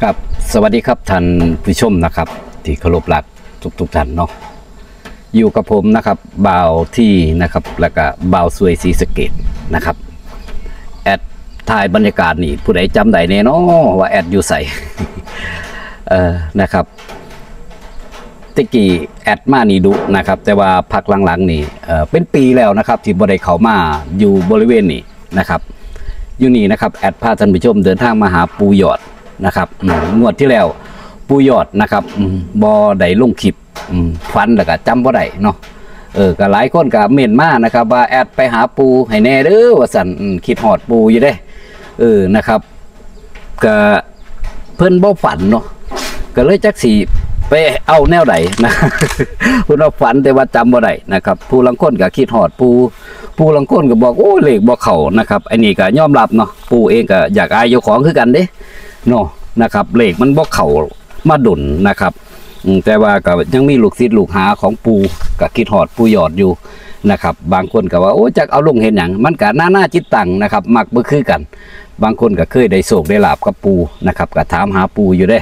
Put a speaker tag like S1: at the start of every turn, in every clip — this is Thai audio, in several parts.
S1: ครับสวัสดีครับท่านผู้ชมนะครับที่เคารพรักทุกท่านเนาะอยู่กับผมนะครับบ่าวที่นะครับแล้วก็บ่าวสวยศรีสะเกษนะครับแอดถ่ายบรรยากาศนี่ผู้ใดจำได้แน่เนาะว่าแอดอยู่ใส่ นะครับตะกี้แอดมานี่ดุนะครับแต่ว่าพักหลังๆนี่เป็นปีแล้วนะครับที่บ่ได้เข้ามาอยู่บริเวณนี้นะครับอยู่นี่นะครับแอดพาท่านผู้ชมเดินทางมาหาปูหยอดนะครับงวดที่แล้วปูหยอดนะครับบ่ได้ลงคลิปฟันแล้วก็จำบ่ได้เนาะก็หลายคนก็เม่นมานะครับว่าแอดไปหาปูให้แน่เด้อว่าสั่นคิดฮอดปูอยู่เด้นะครับก็เพิ่นบ่ฝันเนาะก็เลยจักสิไปเอาแนวใดนะ เพิ่นว่าฝันแต่ว่าจำบ่ได้นะครับผู้ลังคนก็คิดฮอดปูลังคนก็บอกโอ้เลขบ่เข้านะครับอันนี้ก็ยอมรับเนาะปูเองก็อยากอายเจ้าของคือกันเด้เนาะนะครับเลขมันบ่เข้ามาดุนนะครับแต่ว่าก็ยังมีลูกศิษย์ลูกหาของปูก็คิดฮอดปูหยอดอยู่นะครับบางคนก็ว่าโอ้จักเอาลงเห็นหยังมันก็น่าจิตตังนะครับมักบ่คือกันบางคนก็เคยได้โศกได้ลาบกับปูนะครับก็ถามหาปูอยู่ได้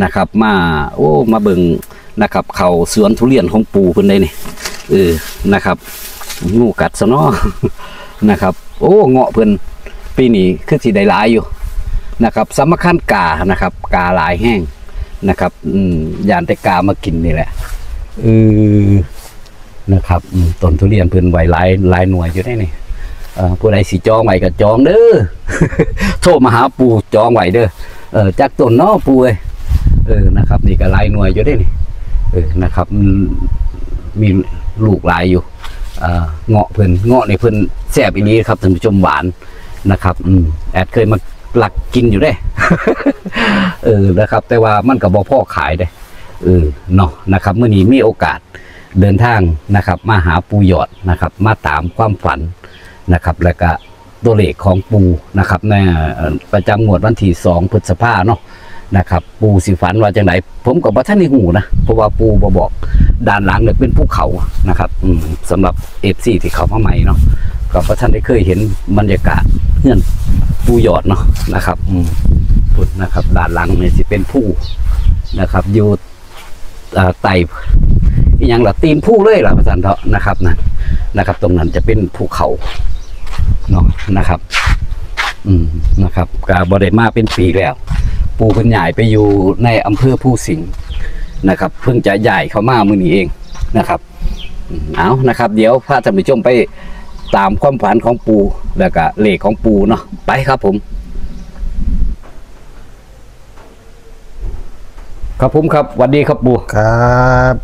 S1: นะครับมาเบิ่งนะครับเขาสวนทุเรียนของปูเพิ่นได้นี่นะครับงูกัดซะเนาะนะครับโอ้เงาะเพิ่นปีนี้คือสิได้หลายอยู่นะครับสำคัญกานะครับกาหลายแห้งนะครับยานแต่กามากินนี่แหละนะครับต้นทุเรียนเพิ่นไว้หลายหน่วยอยู่ได้นี่ผู้ใดสิจองไว้ก็จองเด้อ โทรมาหาปูจองไว้เด้อจากต้นเนาะปูนะครับนี่ก็หลายหน่วยอยู่ได้นี่นะครับมีลูกหลายอยู่เงาะเพิ่นเงาะในเพิ่นแซ่บอีนี้ครับท่านผู้ชมหวานนะครับแอดเคยมาหลักกินอยู่ได้ นะครับแต่ว่ามันก็บ่พอขายได้เนาะนะครับเมื่อนี้มีโอกาสเดินทางนะครับมาหาปูหยอดนะครับมาตามความฝันนะครับแล้วก็ตัวเลขของปูนะครับในประจำงวดวันที่2 พฤษภาเนาะนะครับปูสิฝันว่าจังไหนผมก็บ่ทันได้ฮู้นะเพราะว่าปูบ่บอกด้านหลังเนี่ยเป็นภูเขานะครับสำหรับ FC ที่เขามาใหม่เนาะก็บ่ทันได้เคยเห็นบรรยากาศเฮือนปูหยอดเนาะนะครับพุ่นนะครับด้านหลังเนี่ยสิเป็นผู้นะครับอยู่ไต่อีหยังล่ะตีนผู้เลยล่ะพระสันเถาะนะครับนะครับตรงนั้นจะเป็นภูเขาเนาะนะครับนะครับกาบได้มาเป็นปีแล้วปูเพิ่นใหญ่ไปอยู่ในอำเภอภูสิงห์นะครับเพิ่งจะใหญ่เข้ามามื้อนี้เองนะครับเอานะครับเดี๋ยวพาท่านผู้ชมไปตามความฝันของปูแล้วก็เลขของปูเนาะไปครับผมครับผมครับสวัสดีครับปู
S2: ครับ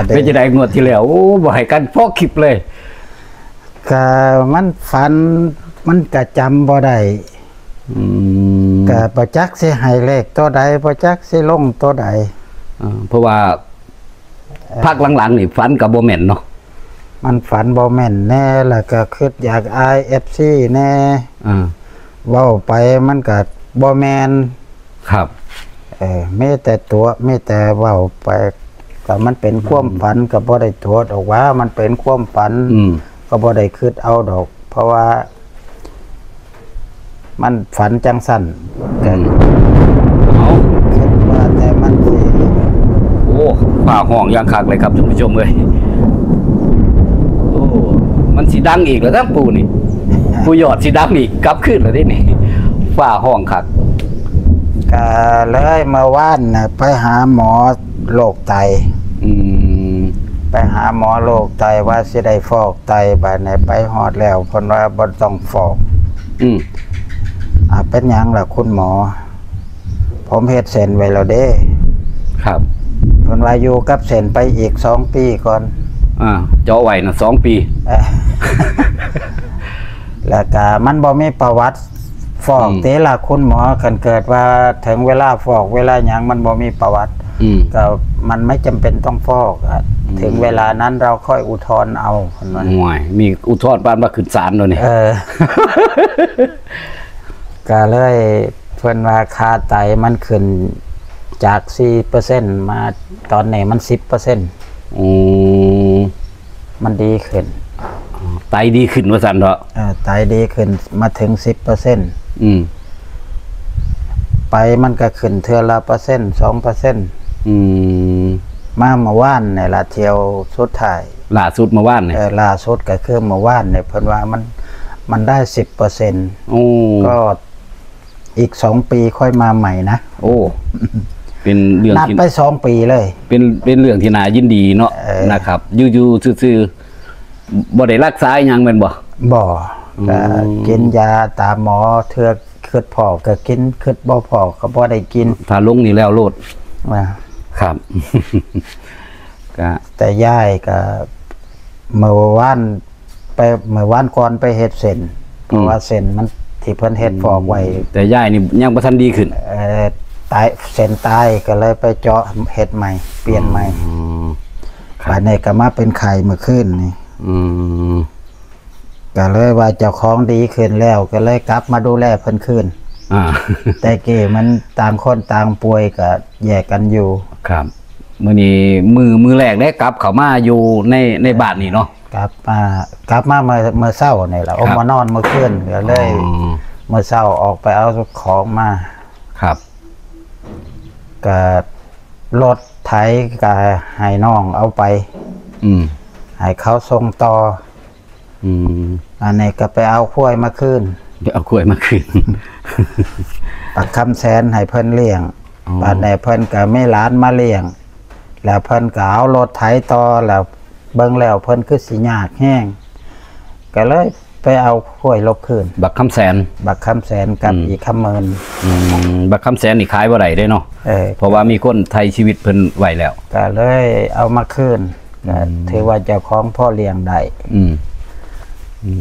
S1: เป็นจะได้งวดที่แล้วโอ้บ่ให้กันพอคลิปเลย
S2: ก็มันฝันมันก็จำบ่ได้ก็บ่จักสิให้เลขตัวใดบ่จักสิลงตัวใด
S1: เพราะว่าภาคหลังๆนี่ฝันกับบ่แม่นเนาะ
S2: มันฝันบ่แม่นแน่แล้วก็คิดอยากอาย FC แน่เว้าไปมันก็บ่แม่น
S1: ครับ
S2: มีแต่ตัวมีแต่เว้าไปก็มันเป็นความฝันก็บ่ได้โทษออกว่ามันเป็นความฝันก็บ่ได้คิดเอาดอกเพราะว่ามันฝันจังสั่นกันคิดว่าแต่มันสิ
S1: โอ้ฝ่าห้องยังคักเลยครับท่านผู้ชมเลยโอ้มันสิดังอีกแล้วทั้งปูนี่ ปูหยอดสิดังอีกกลับขึ้นแล้วนี่ฝ่าห้องคัก
S2: ก็เลยเมื่อวานน่ะไปหาหมอโรคไตไปหาหมอโรคไตว่าสิได้ฟอกไตบัดนี้ไปฮอดแล้วเพิ่นว่าบ่ต้องฟอกเป็นหยังล่ะคุณหมอผมเฮ็ดเส้นไว้แล้วเด้
S1: ครับ
S2: เพิ่นว่าอยู่กับเส้นไปอีก2 ปีก่อน
S1: เจาะไว้นะ2 ปี
S2: แล้วก็มันบ่มีประวัติฟอกเตล่ะคุณหมอคันเกิดว่าถึงเวลาฟอกเวลาหยังมันบ่มีประวัติก็มันไม่จำเป็นต้องฟอกถึงเวลานั้นเราค่อยอุทธรณ์เอาคนนั้น
S1: มีอุทธรณ์บ้านว่าขึ้นศาลเลยนี่
S2: ก็เลยเพิ่นว่าค่าไตมันขึ้นจาก 4% มาตอนนี้มัน 10%มันดีขึ้น
S1: ไตดีขึ้นว่าซั่นเถาะ
S2: ไตดีขึ้นมาถึง 10% ไปมันก็ขึ้นเทื่อละ2%มาเมื่อวานเนี่ยละเที่ยวสุดท้าย
S1: ล่าสุดเมื่อวานเนี่ย
S2: ล่าสุดก็คือเมื่อวานเนี่ยเพิ่นว่ามันได้10%
S1: โอ้
S2: ก็อีก2 ปีค่อยมาใหม่นะ
S1: โอ้เป็นเรื่อง
S2: นับไป2 ปีเลย
S1: เป็นเรื่องที่น่ายินดีเนาะนะครับอยู่ๆซื่อๆบ่ได้รักษาหยังแม่นบ่
S2: ก็กินยาตามหมอเทื่อคิดพอก็กินคิดบ่พอก็บ่ได้กิน
S1: ถ้าลงนี่แล้วโลดครับก็
S2: แต่ยายก็เมื่อวานก่อนไปเฮ็ดเส้นเพราะว่าเส้นมันที่เพิ่นเฮ็ดฟอกไว้
S1: แต่ยายนี่ยังบ่ทันดีขึ้น
S2: ตายเส้นตายก็เลยไปเจาะเฮ็ดใหม่เปลี่ยนใหม่บัดนี้ก็มาเป็นไข้เมื่อคืนนี่ก็เลยว่าเจ้าของดีขึ้นแล้วก็เลยกลับมาดูแลเพิ่นคืนแต่เก้มันต่างคนต่างป่วยก็แยกกันอยู่
S1: ครับมื้อนี้มือแรกได้กลับเข้ามาอยู่ในบ้านนี่เนาะ
S2: กลับมาเมื่อเช้านี่แหละมานอนเมื่อคืนก็เลยเมื่อเช้าออกไปเอาของมา
S1: ครับ
S2: ก็รถไถก็ให้น้องเอาไปให้เขาส่งต่ออันนี้ก็ไปเอากล้วยมาคืนปักคำแสนให้เพิ่นเลี้ยงบัดนี้เพิ่นก็ไม่หลานมาเลี้ยงแล้วเพิ่นก็เอารถไถต่อแล้วเบิ่งแล้วเพิ่นคือสิยากแห้งก็เลยไปเอากล้วยลบคืน
S1: บักคำแสน
S2: กับอีกคำเมิน
S1: บักคำแสนนี่ขายบ่ได้เด้เนาะเพราะว่ามีคนไทยชีวิตเพิ่นไว้แล้ว
S2: ก็เลยเอามาคืนถือว่าเจ้าของพ่อเลี้ยงได้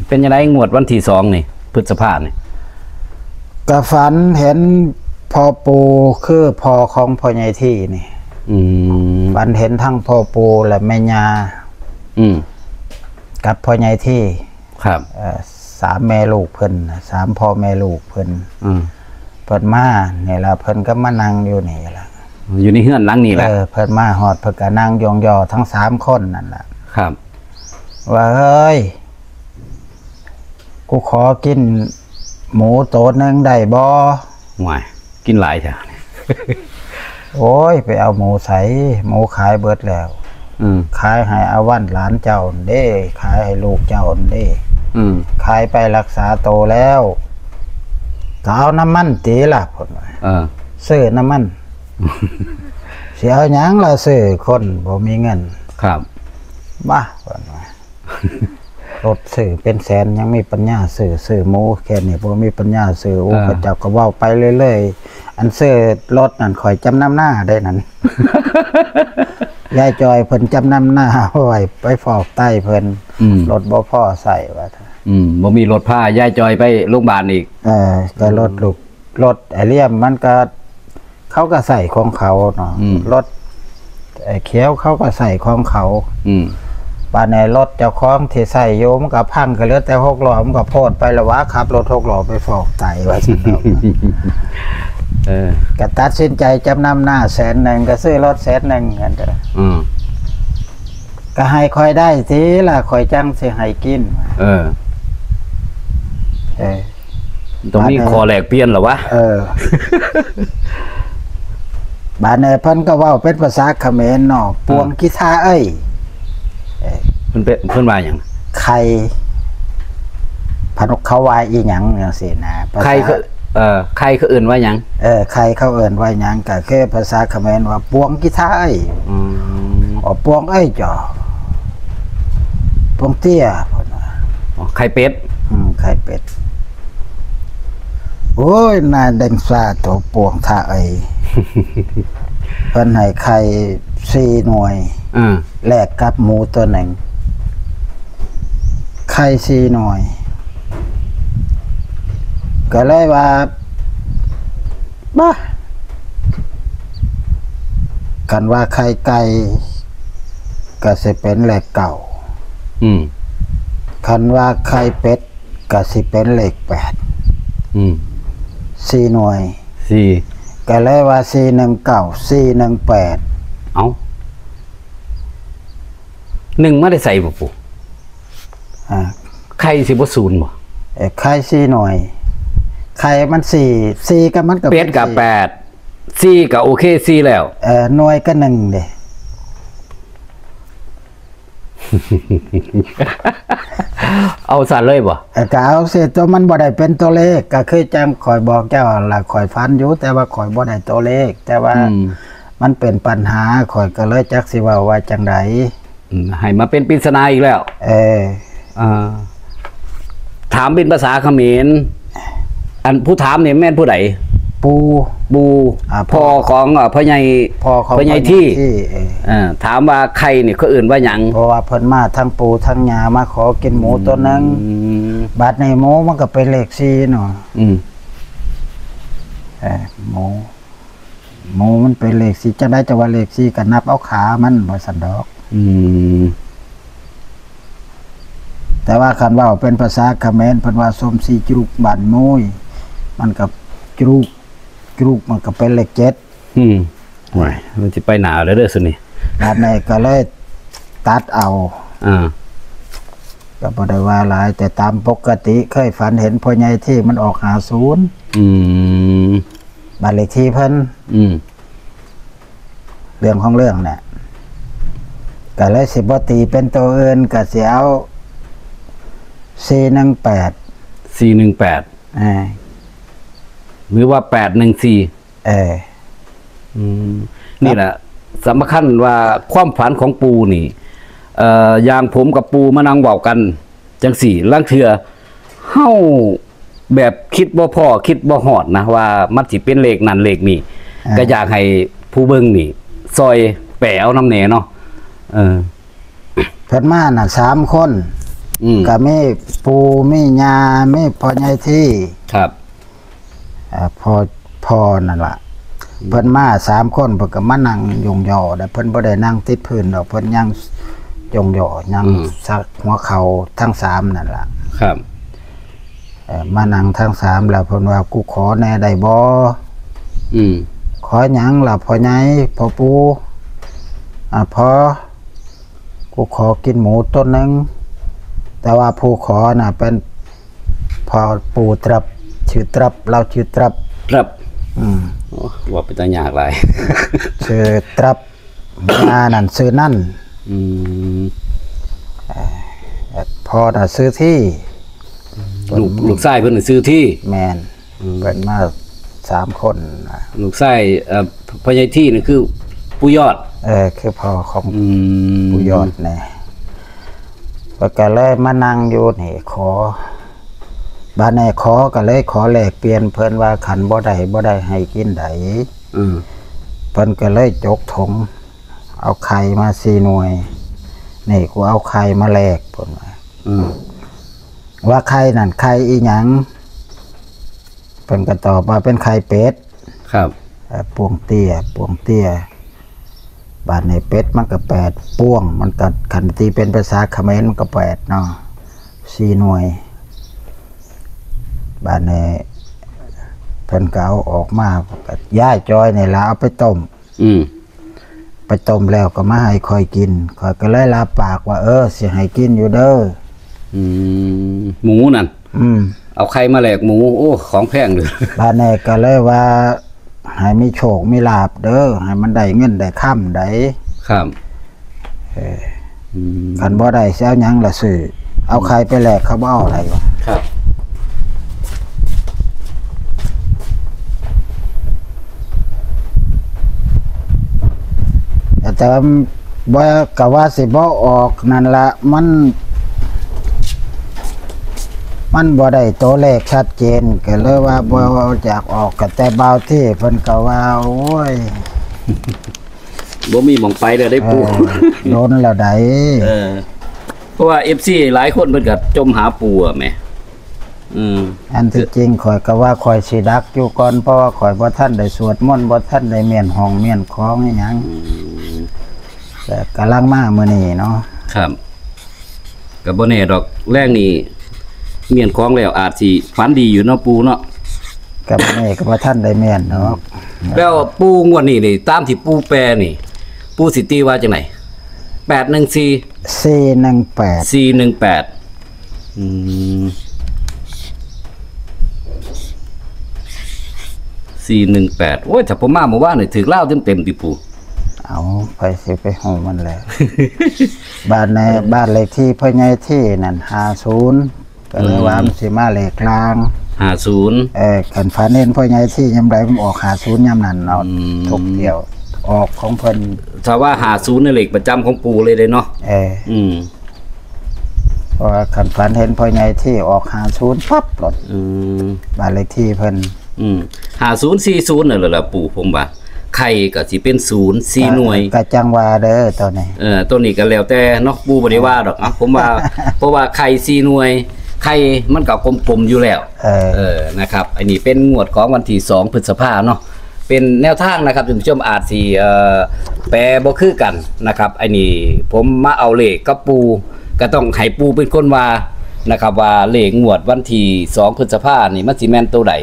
S1: เป็นยังไงงวดวันที่2นี่พฤษภาคมนี่
S2: ก็ฝันเห็นพ่อปูคือพ่อของพ่อใหญ่ที่นี่ฝันเห็นทั้งพ่อปูและแม่ย่ากับพ่อใหญ่ที่
S1: ครับ
S2: 3 แม่ลูกเพิ่น3 พ่อแม่ลูกเพิ่นเพิ่นมานี่ล่ะเพิ่นก็มานั่งอยู่นี่ล่ะ
S1: อยู่ในเฮือนหลังนี่แหละ
S2: เพิ่นมาฮอดเพิ่นก็นั่งยองๆทั้ง3 คนนั่นล่ะ
S1: ครับ
S2: ว่าเฮ้ยกูขอกินหมูโตนึงได้บ่
S1: ห่วยกินหลายแท้
S2: โอ้ยไปเอาหมูใสหมูขายเบิดแล้วขายให้อาวันหลานเจ้าเด้ขายให้ลูกเจ้าเด้ขายไปรักษาโตแล้วก็เอาน้ำมันตีล่ะพุ่นว่าซื้อน้ำมันสิเอาหยังล่ะซื้อคนบ่มีเงิน
S1: ครับ
S2: บ้าพุ่นว่ารถซื้อเป็นแสนยังมีปัญญาซื้อหมูแค่นี้บ่มีปัญญาซื้อโอ้พระเจ้าก็เว้าไปเรื่อยๆอันซื้อรถนั่นข่อยจำนำหน้าได้นั่นยายจอยเพิ่นจำนำหน้าไว้ไปฟอกไตเพิ่นรถบ่พอใส่ว่า
S1: บ่มีรถพายายจอยไปโรงพยาบาลอีก
S2: ก็รถไอเลี่ยมมันก็เขาก็ใส่ของเขาเนาะรถไอเขียวเขาก็ใส่ของเขาบ้านในรถเจ้าของที่ใส่โยมกับพังก็เหลือแต่6 ล้อมันก็โพดไปแล้ววะขับรถ6 ล้อไปฟอกไตว่าซั่นเนาะก็ตัดสินใจจำนำหน้า100,000ก็ซื้อรถ100,000กันเด้อก็ให้ค่อยได้สิล่ะค่อยจังสิให้กิน
S1: ตรงนี้คอแหลกเปลี่ยนเหรอวะ
S2: บ้านในเพิ่นก็เว้าเป็นภาษาเขมรเนาะปวงกีทาเอ้ย
S1: เพิ่นว่าหยัง
S2: ไข่พนกเขาว่าอีหยังจังซี่นะ
S1: ไข่เขาเอิ้นว่าหยัง
S2: ไข่เขาเอิ้นว่าหยังก็คือภาษาเขมรว่าปวงกีทาเอ้ยปวงเอ้ยจ้ะปวงเตี้ยเพิ่นว่า
S1: ไข่เป็ด
S2: ไข่เป็ดโอ้ยน่าเด้งซ่าตัวปวงทาเอ้ยเพิ่นให้ไข่4 หน่วยแลกกับหมูตัวหนึ่งไข่4 หน่วยก็เลยว่าบ้ากันว่าไข่ไก่ก็สิเป็นเลข9คันว่าไข่เป็ดก็สิเป็นเลข8 4 หน่วยก็เลยว่า419 418
S1: เอ้า1ไม่ได้ใส่บ่ปู่ไข่สิบ่0บ่
S2: ไข่4 หน่วย ไข่มัน4ก็มันก็
S1: เป็ดกับ8ซีกับโอเคซีแล้ว
S2: หน่วยก็1เด้
S1: เอาสั่นเลยบ่
S2: ก็เอาสิตัวมันบ่ได้เป็นตัวเลขก็คือจังข่อยบอกเจ้าล่ะข่อยฟันอยู่แต่ว่าข่อยบ่ได้ตัวเลขแต่ว่ามันเป็นปัญหาข่อยก็เลยจักสิว่าว่าจังได
S1: ให้มาเป็นปริศนาอีกแล้วถามเป็นภาษาเขมรอันผู้ถามเนี่ยแม่นผู้ใดบูพ่อของพ่อใหญ่ที่ถามว่าใครเนี่ยเขาอื่นว่าหยัง
S2: เพราะว่าเพิ่นมาทั้งปูทั้งยามาขอกินหมูตัวนึงบาดในหมูมันก็เป็นเลข4เนาะหมูมันเป็นเลข4จังได๋จะว่าเลข4ก็นับเอาขามันบ่ซั่นดอกแต่ว่าคันว่าเป็นภาษาเขมรเพิ่นว่าส้มสีจรุกบ้านโมยมันก็จรุกมันก็เป็นเลข7
S1: โอ้ยมันสิไปหนาแล้วเด้อซุนี่
S2: บาดนี้ก็เลยตัดเอาก็บ่ได้ว่าหลายแต่ตามปกติเคยฝันเห็นพ่อใหญ่ที่มันออก50บ้านเลขที่เพิ่นเรื่องของเรื่องน่ะก็เลยสิบ่ตีเป็นตัวอื่นก็สิเอา418
S1: หรือว่า814นี่แหละสำคัญว่าความฝันของปูนี่อย่างผมกับปูมานั่งบอกกันจังสี่ลังเถื่อเฮาแบบคิดบ่พอคิดบ่ฮอดนะว่ามันสิเป็นเลขนั้นเลขนี้ก็อยากให้ผู้เบิ่งนี่ซอยแปะเอาน้ำแหน่เนาะ
S2: เพิ่นมาน่ะ3คนก็มีปูมียามีพ่อใหญ่ที่
S1: ครับ
S2: พ่อนั่นล่ะเพิ่นมา3คนเพิ่นก็มานั่งยองย่อแต่เพิ่นบ่ได้นั่งติดพื้นดอกเพิ่นยังยองย่อยังซักหัวเข่าทั้ง3นั่นล่ะ
S1: ครับ
S2: มานั่งทั้ง3แล้วเพิ่นว่ากูขอแน่ได้บ่ขอหยังล่ะพ่อใหญ่พ่อปูพ่อกูขอกินหมูตัวนึงแต่ว่าผู้ขอน่ะเป็นพอปูตรับชื่อตรับเราชื่อตรับ
S1: ว่าเป็นตายากหลาย
S2: ชื่อตรับนั่นซื้อนั่นพอน่ะซื้อที่
S1: ลูกชายเพิ่นซื้อที่
S2: แมนเป็นมา3คน
S1: ลูกชายพ่อใหญ่ที่นี่คือปู่ยอด
S2: คือพ่อของปู่ยอดแน่ก็เลยมานั่งอยู่นี่ขอบาดนี้ขอก็เลยขอแลกเปลี่ยนเพิ่นว่าขันบ่ได้ให้กินได้เพิ่นก็เลยจกถุงเอาไข่มา4หน่วยนี่กูเอาไข่มาแลกเพิ่นว่าไข่นั่นไข่อีหยังเพิ่นก็ตอบว่าเป็นไข่เป็ด
S1: ครับ
S2: ปวงเตี้ยบาดนี้เป็ดมันก็8ป้วงมันก็คันตีเป็นภาษาเขมรมันก็8เนาะ4หน่วยบาดนี้เพิ่นก็เอาออกมาก็ย่ายจอยนี่ล่ะเอาไปต้มไปต้มแล้วก็มาให้ค่อยกินค่อยก็เลยรับปากว่าสิให้กินอยู่เด้อ
S1: หมูนั่นเอาไข่มาแลกหมูโอ้ของแพงเลย
S2: บาดนี้ก็เลยว่าให้มีโชคมีลาภเด้อให้มันได้เงินได้ค่ำได้
S1: ครับ
S2: คันบ่ได้สิเอาหยังล่ะซื้อเอาไข่ไปแลกเขาบ่เอาอะไรวะ
S1: ครับ
S2: แต่บ่ก็ว่าสิบ่ออกนั่นละมันบ่ได้ตัวเลขชัดเจนก็เลยว่าบ่อยากออกก็แต่เบาที่เพิ่นก็ว่าโอ้ย
S1: บ่มีหม่องไปแล้วได้ปู
S2: โดนแล้วได้
S1: เพราะว่า FC หลายคนเพิ่นก็จมหาปูอ่ะแม่
S2: อันที่จริงข่อยก็ว่าข่อยสิดักอยู่ก่อนเพราะว่าข่อยบ่ทันได้สวดมนต์บ่ทันได้เมียนห้องเมียนของอีหยังแต่กำลังมามื้อนี้เนาะ
S1: ครับก็บ่แน่ดอกแรงนี่เมียนของแล้วอาจสิฝันดีอยู่เนาะปูเนาะ
S2: ก็บ่แน่ก็บ่ทันได้เมียนเนาะ
S1: แล้วปูงวดนี้นี่ตามที่ปูแปลนี่ปูสิตีว่าจังได๋814 418 418โอ้ยถ้าผมมาเมื่อวานนี่ถึกเล่าเต็มๆติปู
S2: เอาไปสิไปหูมันแล้ว บ้านในบ้านเลขที่พ่อใหญ่ที่นั่น50ก็เลยว่ามันสิมาเลขกลาง
S1: 50
S2: ขันฟ้าเน้นพ่อใหญ่ที่ยำไรมันออก50ยำนั่นเอาทุกเดียวออกของเพิ่น
S1: ถ้าว่า50นี่เลขประจำของปูเลยเนาะ
S2: เพราะว่าขันฝันเห็นพ่อใหญ่ที่ออก50ปั๊บหลดบ้านเลขที่เพิ่น
S1: 5040นั่นแหละล่ะปู่ผมว่าไข่ก็สิเป็น0 4หน่วย
S2: กะจังว่าเด้อตอนนี้
S1: ตัวนี้ก็แล้วแต่เนาะปู่บ่ได้ว่าดอกผมว่า เพราะว่าไข่4หน่วยไข่มันก็กลมๆอยู่แล้วนะครับอันนี้เป็นงวดของวันที่2พฤษภาคมเนาะเป็นแนวทางนะครับท่านผู้ชมอาจสิแปลบ่คือกันนะครับอันนี้ผมมาเอาเลขกับปู่ก็ต้องให้ปู่เป็นคนว่านะครับว่าเลขงวดวันที่2พฤษภาคมนี่มันสิแม่นตัวใด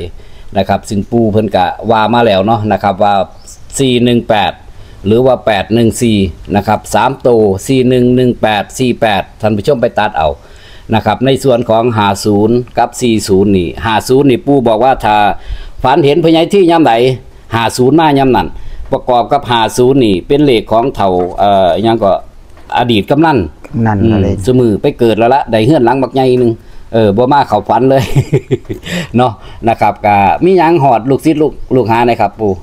S1: นะครับซึ่งปู่เพิ่นก็ว่ามาแล้วเนาะนะครับว่า418หรือว่า814นะครับ3ตัว411848ท่านผู้ชมไปตัดเอานะครับในส่วนของ50กับ40นี่50นี่ปู่บอกว่าถ้าฝันเห็นพญาที่ยามใด50มายามนั้นประกอบกับ50นี่เป็นเลขของเฒ่ายังก็อดีตกำนันอะไรสมือไปเกิดแล้วละได้เฮือนหลังบักใหญ่นึงบ่มาเข้าฝันเลย เนาะนะครับก็มีหยังหอดลูกศิษย์ลูกหานะครับปู่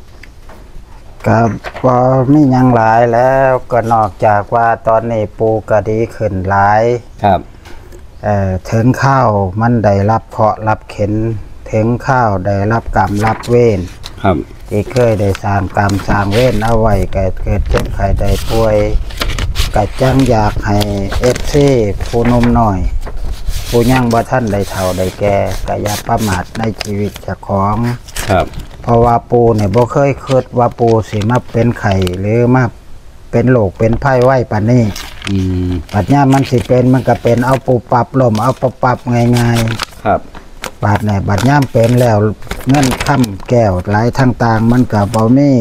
S2: ก็บ่มีหยังหลายแล้วก็นอกจากว่าตอนนี้ปู่ก็ดีขึ้นหลาย
S1: ครับ
S2: ถึงข้าวมันได้รับเคราะห์รับเข็นถึงข้าวได้รับกรรมรับเวร
S1: ครับ
S2: ที่เคยได้สร้างกรรมสร้างเวรเอาไว้เกิดเจ็บไข้ได้ป่วยก็จังอยากให้FCผู้นมน้อยผู้ยังบ่ท่านได้เฒ่าได้แก่ก็อย่าประมาทในชีวิตเจ้าของ
S1: ครับ
S2: เพราะว่าปู่เนี่ยบ่เคยคิดว่าปู่สิมาเป็นไข้หรือมาเป็นโรคเป็นภัยไว้ปานนี้ปัจจุบันมันสิเป็นมันก็เป็นเอาปูปรับลมเอาปรับง่าย
S1: ๆครับ
S2: บาดเนี่ยบาดย่ามเป็นแล้วเงินค่ำแก้วหลายทางต่างมันก็บ่มี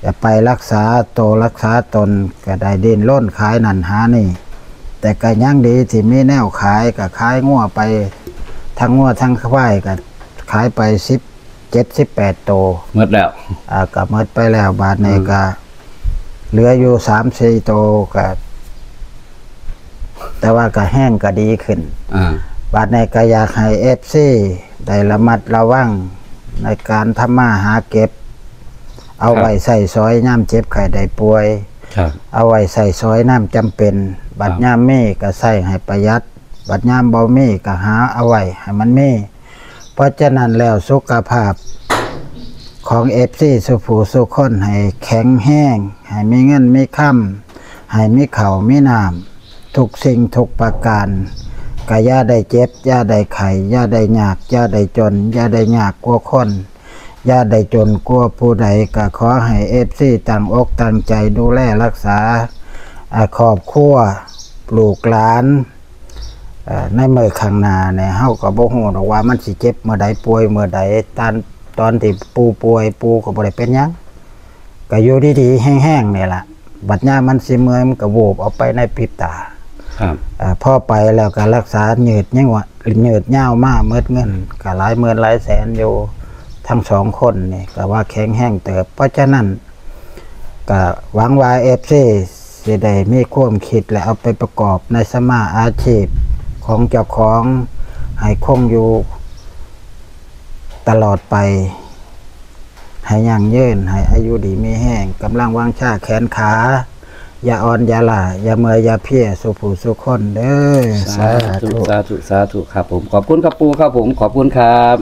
S2: จะไปรักษารักษาตนก็ได้ดิ้นร่นขายนั่นหานี่แต่ก็ยังดีที่มีแนวขายก็ขายงัวไปทั้งงัวทั้งควายก็ขายไป17-18 โต
S1: หมดแล้ว
S2: ก็หมดไปแล้วบาดเนี่ยก็เหลืออยู่3-4 โตก็แต่ว่าก็แห้งก็ดีขึ้นบาดเนี่ยก็อยากให้ FC ได้ระมัดระวังในการทำมาหาเก็บเอาไว้ใส่ซอยน้ำเจ็บไข้ได้ป่วยเอาไว้ใส่ซอยน้ำจำเป็นบัดย่ามมีก็ใส่ให้ประหยัดบัดย่ามบ่มีก็หาเอาไว้ให้มันมีเพราะฉะนั้นแล้วสุขภาพของ FC สุผู้สุคนให้แข็งแห้งให้มีเงินมีค่ำให้มีข้าวมีน้ำทุกสิ่งทุกประการก็อย่าได้เจ็บอย่าได้ไข้อย่าได้ยากอย่าได้จนอย่าได้ยากกลัวคนอย่าได้จนกลัวผู้ใดก็ขอให้ FC ตั้งอกตั้งใจดูแลรักษาครอบครัวลูกหลานในเมื่อข้างหน้าเนี่ยเฮาก็บ่ฮู้ดอกว่ามันสิเจ็บเมื่อใดป่วยเมื่อใดตอนที่ปู่ป่วยปู่ก็บ่ได้เป็นหยังก็อยู่ดีๆแห้งๆนี่ล่ะบัดยามมันสิเมื่อยมันก็โวบเอาไปในพริบตา
S1: ครับ
S2: พอไปแล้วก็รักษายืดยังว่ายืดยาวมากเมิดเงินก็หลายหมื่นหลายแสนอยู่ทั้ง2 คนนี่ก็ว่าแข็งแห้งเติบเพราะฉะนั้นก็หวังว่า FC สิได้มีความคิดและเอาไปประกอบในสมาอาชีพของเจ้าของให้คงอยู่ตลอดไปให้ยั่งยืนให้อายุดีมีแห้งกำลังวางชาแขนขาอย่าอ่อนอย่าล่าอย่าเมื่อยอย่าเพียสุผู้สุคนเด้อ
S1: สาธุครับผมขอบคุณครับปู่ครับผมขอบคุณครับ